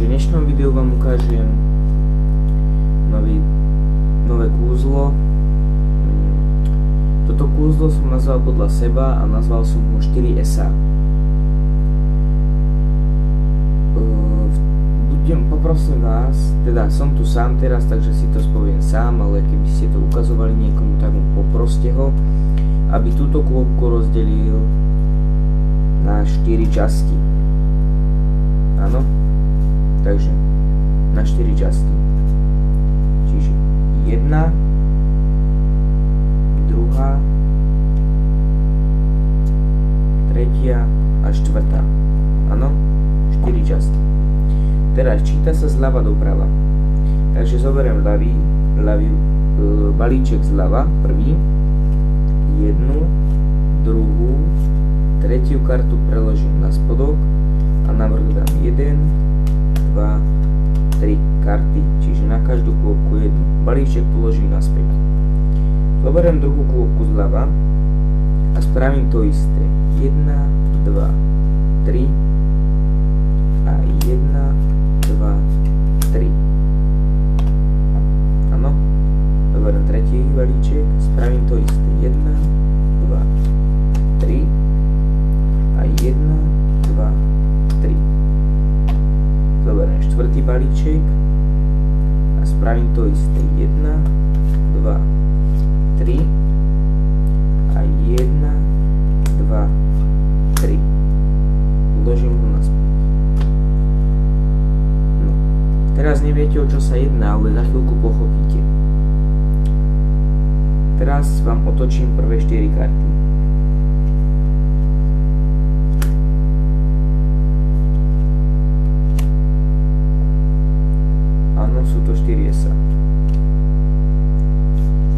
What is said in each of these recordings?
Takže v dnešnom videu vám ukážem nové kúzlo. Toto kúzlo som nazval podľa seba a nazval som ho 4SA. Poprosím vás, teda som tu sám teraz, takže si to spoviem sám, ale keby ste to ukazovali niekomu, tak mu poproste ho, aby túto kôpku rozdelil na 4 časti. Áno? Takže na 4 časti. Čiže 1, 2, 3 a 4. Áno? 4 časti. Teraz číta sa zľava doprava. Takže zoberiem ľavý balíček zľava, prvý, 1, 2, 3 kartu preložím na spodok a na vrch dám 1, 2, 3 karty, čiže na každú kôpku jednu. Balíček položím naspäť. Zoberiem druhú kôpku zľava a spravím to isté. 1, 2, 3 a 1, 2, 3. Áno. Zoberiem tretí balíček, spravím to isté. 1, 2, 3 a 1, 2, 3. Zoberiem štvrtý balíček a spravím to isté. 1, 2, 3 a 1, 2, 3. Uložím ho naspäť. Teraz neviete, o čo sa jedná, ale za chvíľku pochopíte. Teraz vám otočím prvé 4 karty. Áno, sú to 4 SA.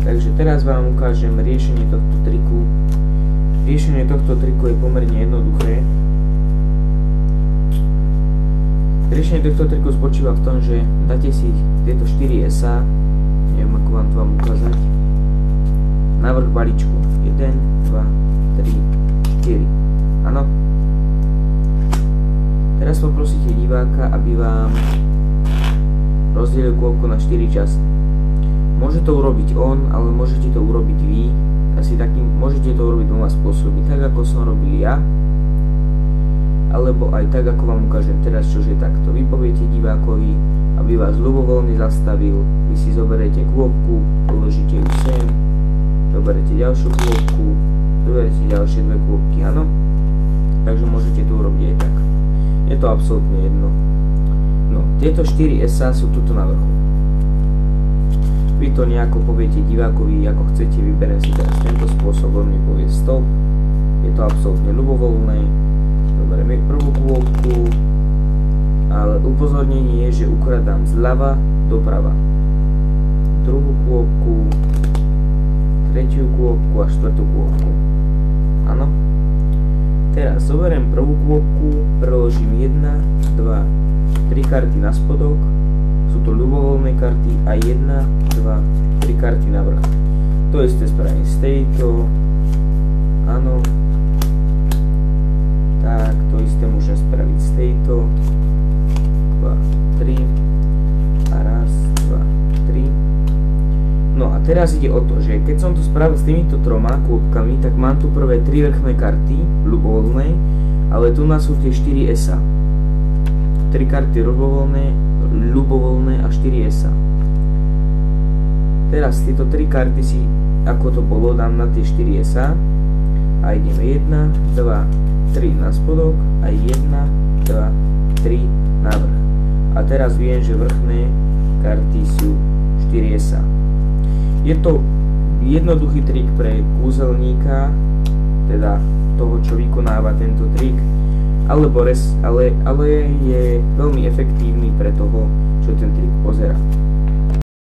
Takže teraz vám ukážem riešenie tohto triku. Riešenie tohto triku je pomerne jednoduché. Riešenie tohto triku spočíva v tom, že dáte si tieto 4 SA, neviem ako vám to ukázať, na vrch balíčku. 1, 2, 3, 4. Áno? Teraz poprosíte diváka, aby vám rozdelil kôpku na 4 časti. Môže to urobiť on, ale môžete to urobiť vy. Môžete to urobiť dvoma spôsobmi, tak ako som robil ja, alebo aj tak, ako vám ukážem teraz, čože takto. Vy poviete divákovi, aby vás ľubovoľne zastavil, vy si zoberete kôpku, položíte ju sem, zoberete ďalšiu kôpku, zoberete ďalšie dve kôpky, áno? Takže môžete to urobiť aj tak. Je to absolútne jedno. No, tieto 4 SA sú tuto na vrchu. Vy to nejako poviete divákovi, ako chcete, vyberiem si teraz tento spôsob, on mi povie stop, je to absolútne ľubovoľné. Zoberieme prvú kôpku, ale upozornenie je, že ukradám zľava doprava. Druhú kôpku, tretiu kôpku a štvrtú kôpku. Áno? Teraz zoberiem prvú kôpku, preložím 1, 2, 3 karty na spodok, sú to ľubovoľné karty a 1, 2, 3 karty na vrch. To isté spravím z tejto, áno. Tak, to isté môžem spraviť z tejto. 2, 3 a raz, 2, 3. No a teraz ide o to, že keď som to spravil s týmito 3 kôpkami, tak mám tu prvé 3 vrchné karty, ľubovoľné, ale tu nás sú tie 4 SA. 3 karty ľubovoľné a 4 SA. Teraz tieto 3 karty si, ako to bolo, dám na tie 4 SA a ideme 1, 2, 3 na spodok a 1, 2, 3 na vrch. A teraz viem, že vrchné karty sú 4 SA. Je to jednoduchý trik pre kúzelníka, teda toho, čo vykonáva tento trik, ale je veľmi efektívny pre toho, čo ten trik pozerá.